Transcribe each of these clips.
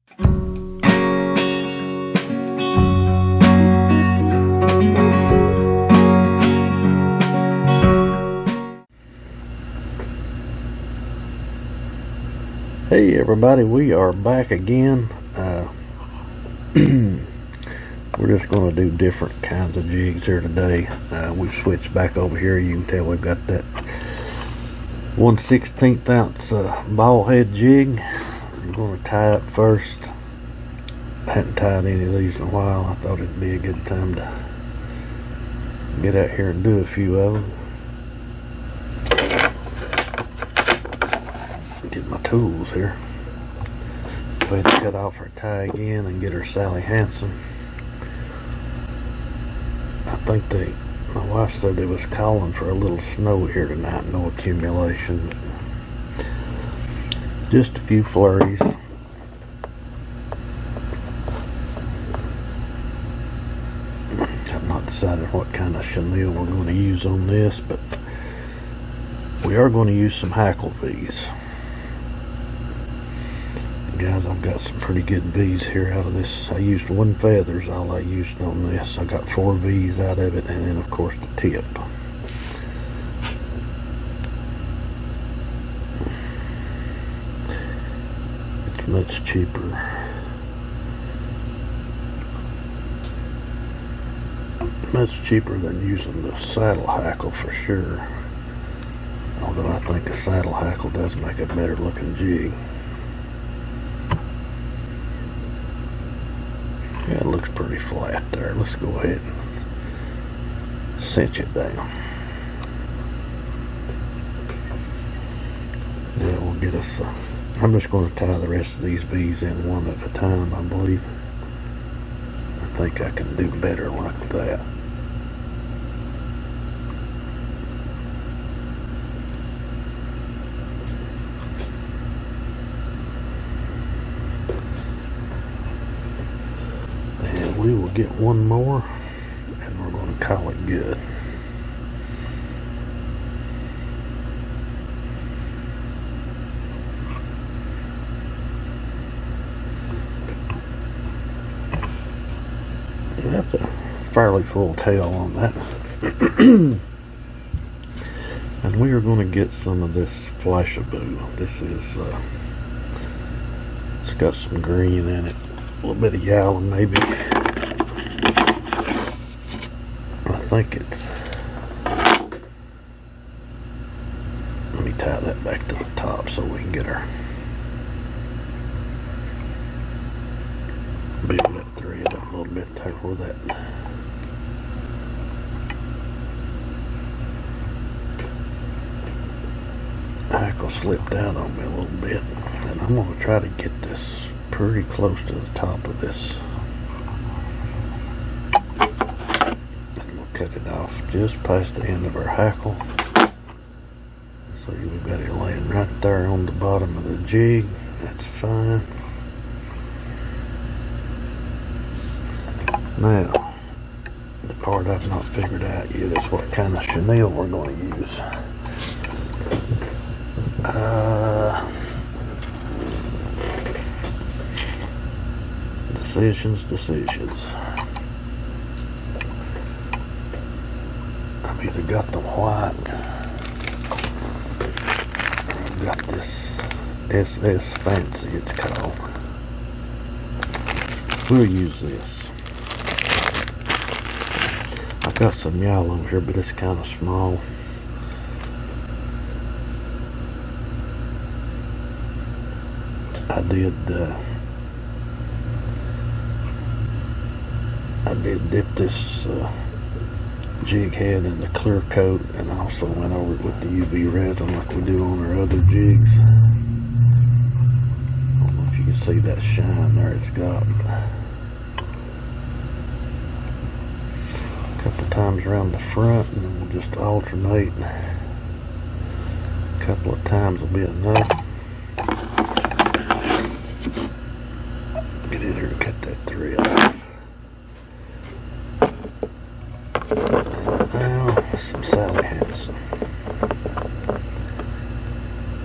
Hey everybody, we are back again. We're just going to do different kinds of jigs here today. We've switched back over here. You can tell we've got that 1/16 ounce ball head jig. I'm going to tie up first. I hadn't tied any of these in a while. I thought it'd be a good time to get out here and do a few of them. Get my tools here. Go ahead and cut off her tie again and get her Sally Hansen. I think my wife said they was calling for a little snow here tonight, no accumulation. Just a few flurries. I've not decided what kind of chenille we're going to use on this, but we are going to use some hackle V's. Guys, I've got some pretty good V's here out of this. I used 1 feather's all I used on this. I got 4 V's out of it, and then of course the tip. It's much cheaper. Much cheaper than using the saddle hackle for sure. Although I think a saddle hackle does make a better looking jig. Yeah, it looks pretty flat there. Let's go ahead and cinch it down. Yeah, we'll get us I'm just going to tie the rest of these V's in one at a time, I believe. I think I can do better like that. We will get one more and we're going to call it good. That's a fairly full tail on that. And we are going to get some of this Flashaboo. This is it's got some green in it, a little bit of yellow maybe. I think it's, let me tie that back to the top so we can get our build that thread up a little bit there where that hackle slipped out on me a little bit, and I'm going to try to get this pretty close to the top of this. Cut it off just past the end of our hackle. So we've got it laying right there on the bottom of the jig. That's fine. Now, the part I've not figured out yet is what kind of chenille we're going to use. Decisions. I've either got the white, or I've got this SS Fancy it's called. We'll use this. I've got some yellow here, but it's kind of small. I did dip this jig head in the clear coat, and I also went over it with the UV resin like we do on our other jigs. I don't know if you can see that shine there it's got. A couple times around the front, and then we'll just alternate. A couple of times will be enough. Get in here and cut that thread off. Some Sally Hansen.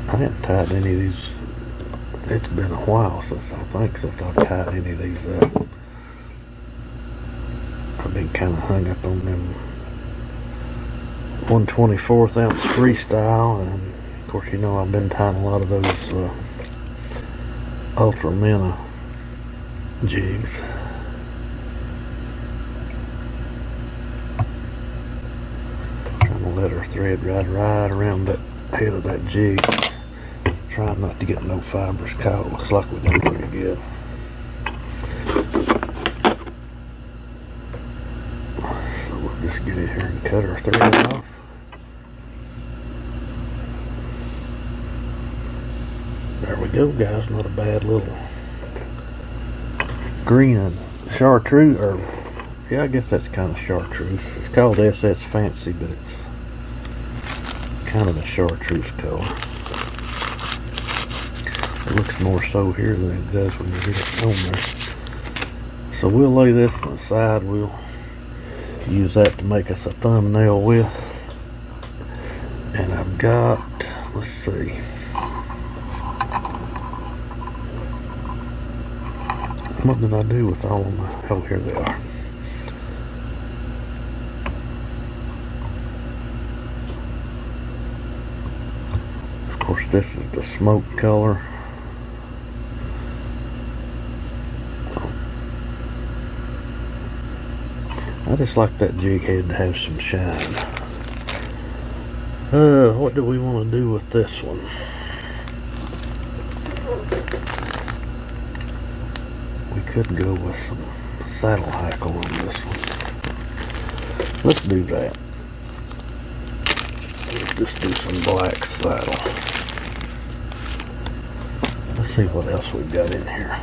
I hadn't tied any of these. It's It's been a while since I've tied any of these up. I've been kind of hung up on them 1/24 ounce freestyle, and of course you know I've been tying a lot of those Ultra Minna jigs. Trying to let her thread right around that head of that jig. Trying not to get no fibers caught. Looks like we're doing pretty good. So we'll just get in here and cut our thread off. There we go, guys. Not a bad little green chartreuse, or yeah, I guess that's kind of chartreuse. It's called SS Fancy, but it's kind of a chartreuse color. It looks more so here than it does when you get it on there. So we'll lay this on the side. We'll use that to make us a thumbnail with. And I've got, let's see. What did I do with all of my, oh, here they are. Of course, this is the smoke color. I just like that jig head to have some shine. What do we want to do with this one? We could go with some saddle hackle on this one. Let's do that. Let's just do some black saddle. Let's see what else we've got in here.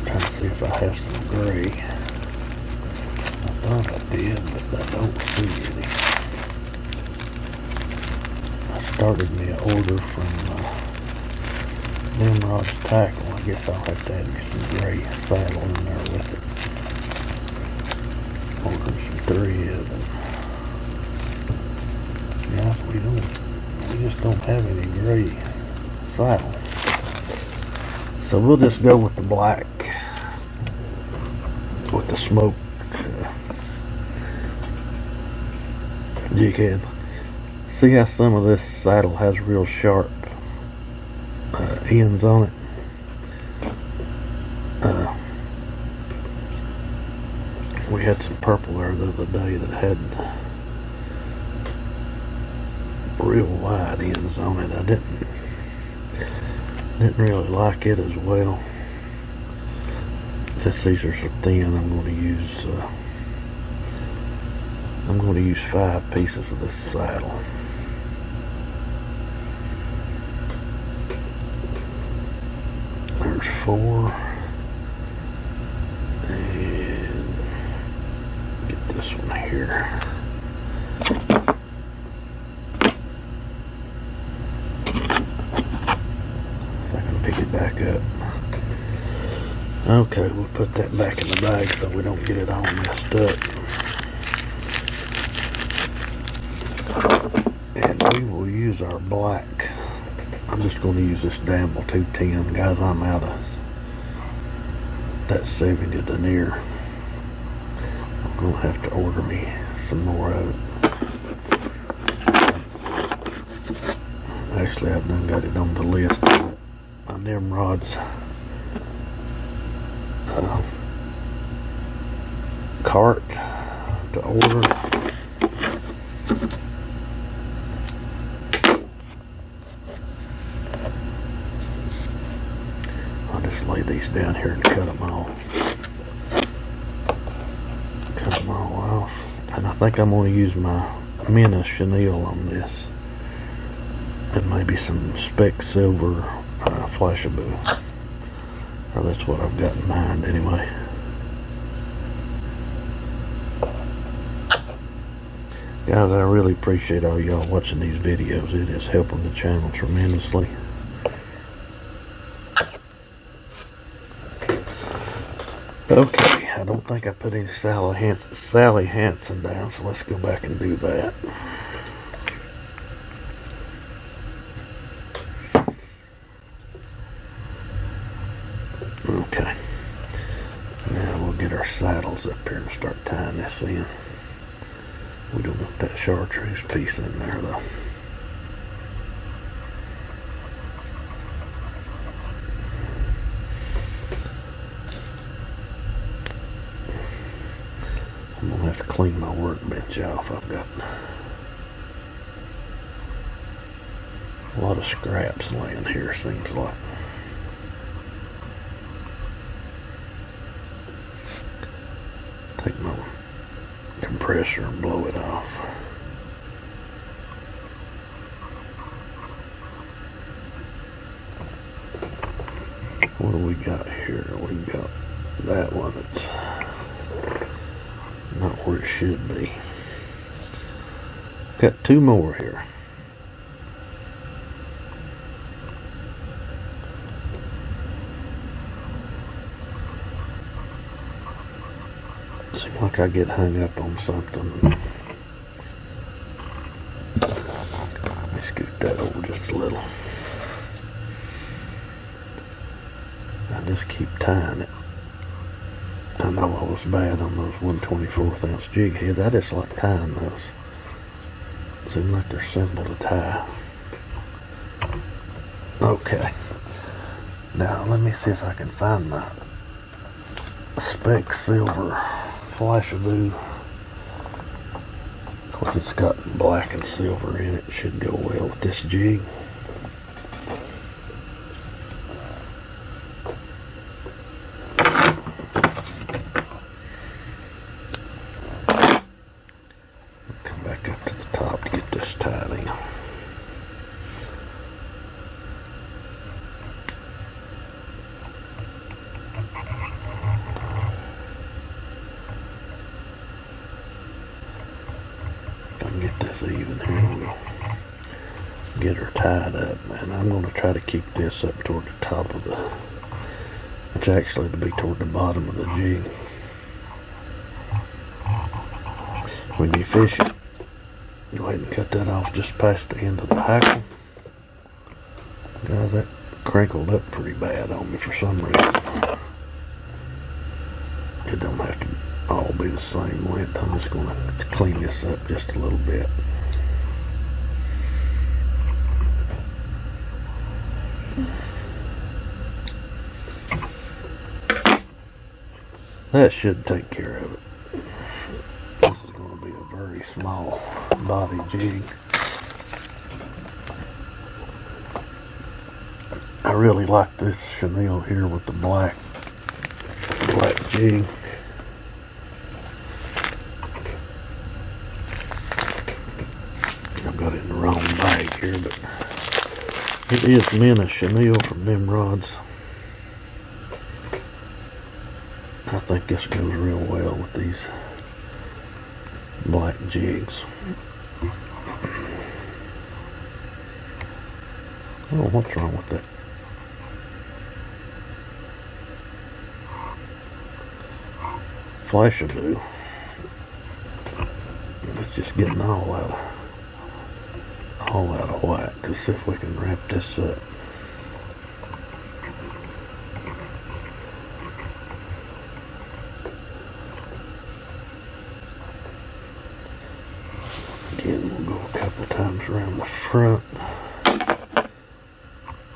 Trying to see if I have some gray. I thought I did, but I don't see any. I started me an order from Nimrod's Tackle. I guess I'll have to add me some gray saddle in there with it. Ordered some thread. Yeah, we just don't have any gray saddle. So we'll just go with the black, with the smoke jig head. See how some of this saddle has real sharp ends on it. We had some purple there the other day that had real wide ends on it. I didn't really like it as well. Since these are so thin, I'm going to use 5 pieces of this saddle. There's 4. And get this one here. Pick it back up. Okay, we'll put that back in the bag so we don't get it all messed up. And we will use our black. I'm just going to use this Damble 210. Guys, I'm out of that 70 denier. I'm going to have to order me some more of it. Actually, I've done got it on the list. My Nimrod's cart to order. I'll just lay these down here and cut them all off. And I think I'm going to use my Minna chenille on this, and maybe some speck silver Flashaboo, or that's what I've got in mind anyway. Guys, I really appreciate all y'all watching these videos. It is helping the channel tremendously. Okay, I don't think I put any Sally Hansen down, so let's go back and do that. get our saddles up here and start tying this in. We don't want that chartreuse piece in there though. I'm gonna have to clean my workbench off. I've got a lot of scraps laying here, seems like. Take my compressor and blow it off. What do we got here? We got that one that's not where it should be. Got two more here. Seems like I get hung up on something. Let me scoot that over just a little. I just keep tying it. I know I was bad on those 1/24 ounce jig heads. I just like tying those. Seem like they're simple to tie. Okay. Now let me see if I can find my spec silver Flashaboo. Of course, it's got black and silver in it. It should go well with this jig. Come back up to the top to get this tied in. Get this even here, we'll get her tied up, and I'm going to try to keep this up toward the top of the, which actually to be toward the bottom of the jig. When you fish it, go ahead and cut that off just past the end of the hackle. Guys, that crinkled up pretty bad on me for some reason. It don't have to all be the same length. I'm just going to clean this up just a little bit. That should take care of it. This is going to be a very small body jig. I really like this chenille here with the black jig. I've got it in the wrong bag here, but it is Minna chenille from them rods. I think this goes real well with these black jigs. Oh, what's wrong with that? Flashaboo. It's just getting all out of whack. Let's see if we can wrap this up. Again, we'll go a couple times around the front.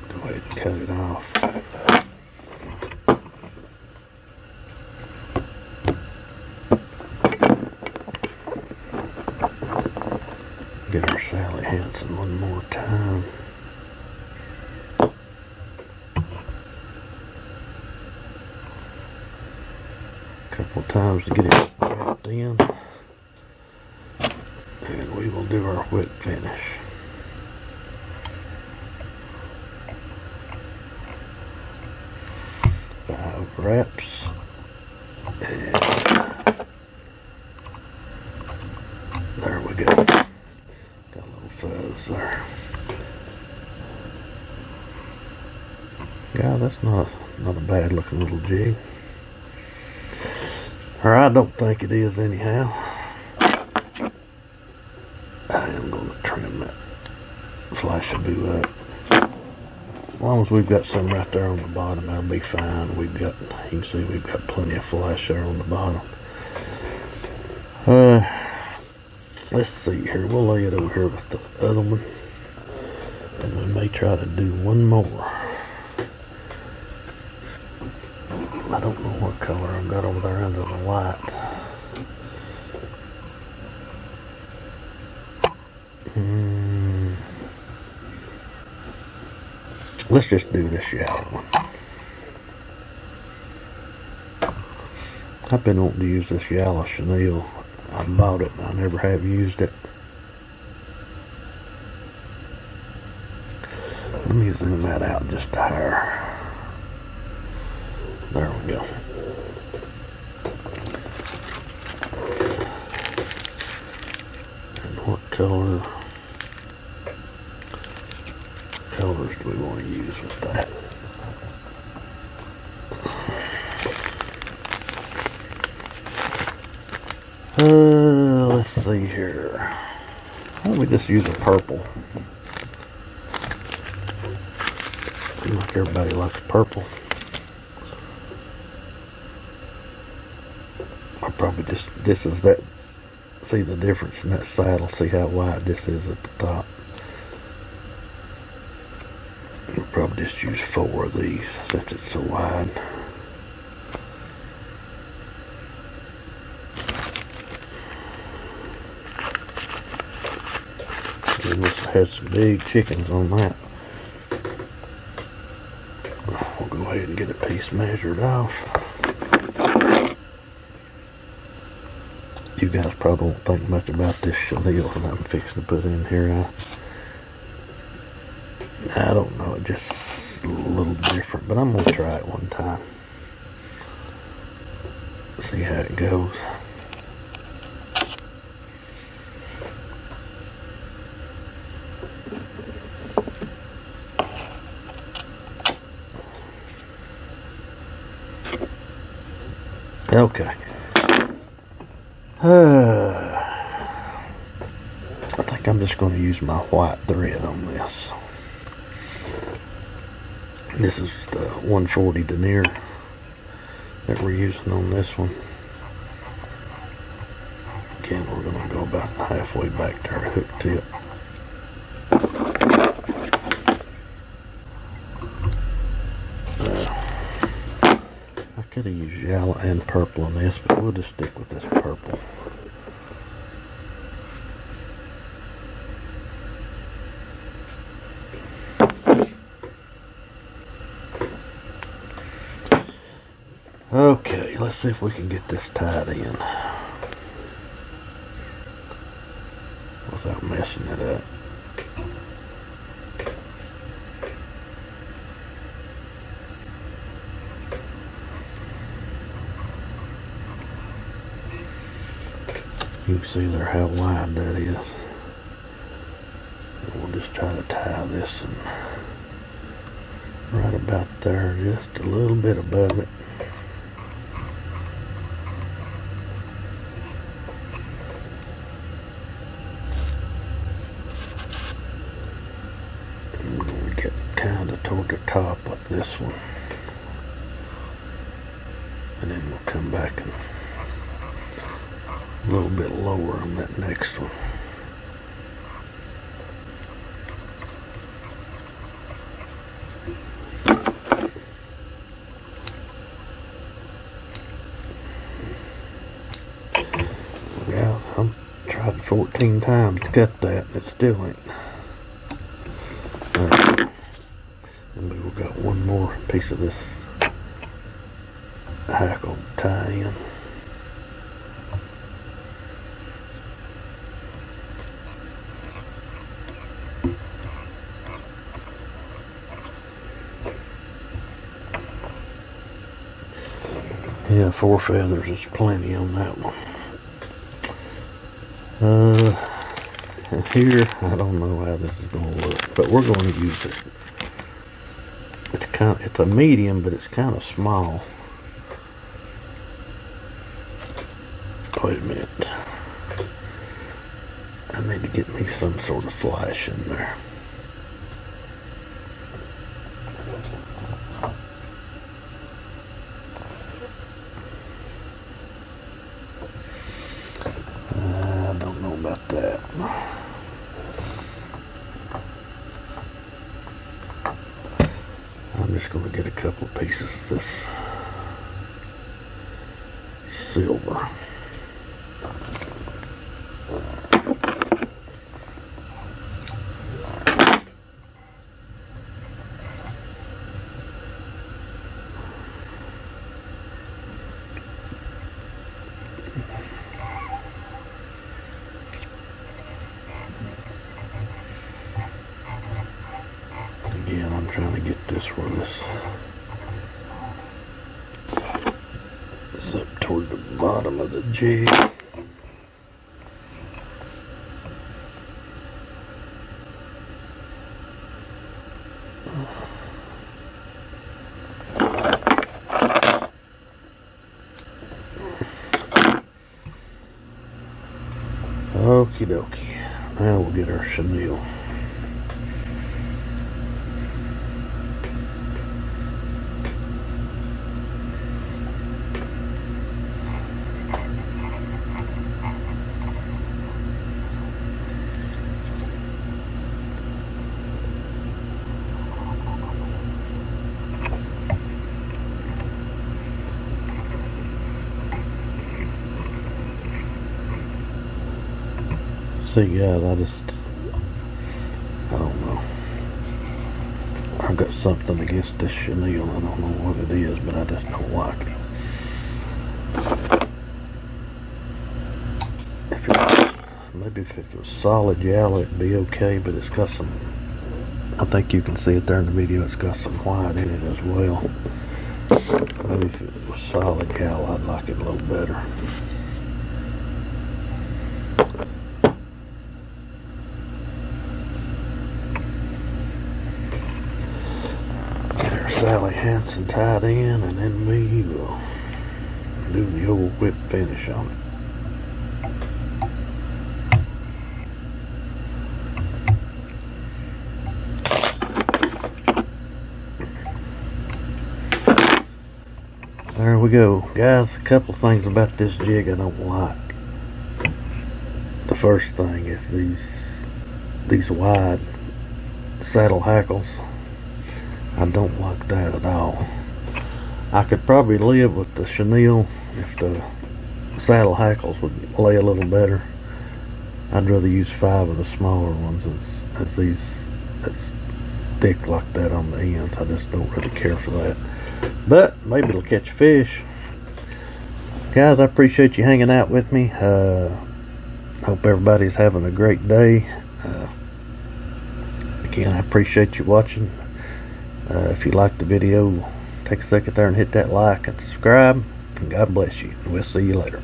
Go ahead and cut it off. Get our Sally Hansen one more time. A couple times to get it wrapped in. And we will do our whip finish. Five wraps. And there we go. Got a little fuzz there. Yeah, that's not a bad looking little jig. Or I don't think it is anyhow. I am going to trim that Flashaboo up. As long as we've got some right there on the bottom, that'll be fine. You can see we've got plenty of flash there on the bottom. Let's see here. We'll lay it over here with the other one, and we may try to do one more. I don't know what color I've got over there under the light. Let's just do this yellow one. I've been wanting to use this yellow chenille. I bought it and I never have used it. Let me zoom that out just a hair. There we go. And what colors do we want to use with that? Let's see here. Why don't we just use a purple? Seems like everybody likes purple. I probably this is that. See the difference in that saddle. See how wide this is at the top. We'll probably just use 4 of these since it's so wide. We must have had some big chickens on that. We'll go ahead and get a piece measured off. You guys probably won't think much about this chenille that I'm fixing to put in here. I don't know, it's just a little different, but I'm going to try it one time. See how it goes. Okay. I think I'm just going to use my white thread on this. This is the 140 denier that we're using on this one. Again, we're going to go about halfway back to our hook tip. I could have used yellow and purple on this, but we'll just stick with this purple. Okay, let's see if we can get this tied in without messing it up. You can see there how wide that is. And we'll just try to tie this in right about there, just a little bit above it. And we're going to get kind of toward the top with this one. And then we'll come back and a little bit lower on that next one. Yeah, I've tried 14 times to cut that and it still ain't. Alright. And we've got one more piece of this hackle tie in. Yeah, 4 feathers is plenty on that one. And here, I don't know how this is going to look, but we're going to use it. It's a medium, but it's kind of small. Wait a minute. I need to get me some sort of flash in there. just going to get a couple of pieces of this silver. Again, I'm trying to get this where this is up toward the bottom of the jig. Okie dokie. Now we'll get our chenille. See, guys, I don't know. I've got something against this chenille. I don't know what it is, but I just don't like it. Maybe if it was solid yellow, it'd be okay, but it's got some, I think you can see it there in the video, it's got some white in it as well. Maybe if it was solid gal, I'd like it a little better. Sally Hansen tied in, and then we will do the old whip finish on it. There we go, guys. A couple things about this jig I don't like. The first thing is these wide saddle hackles. I don't like that at all. I could probably live with the chenille if the saddle hackles would lay a little better. I'd rather use 5 of the smaller ones as these that's thick like that on the ends. I just don't really care for that. But maybe it'll catch fish. Guys, I appreciate you hanging out with me. Hope everybody's having a great day. Again, I appreciate you watching. If you liked the video, take a second there and hit that like and subscribe. And God bless you. And we'll see you later.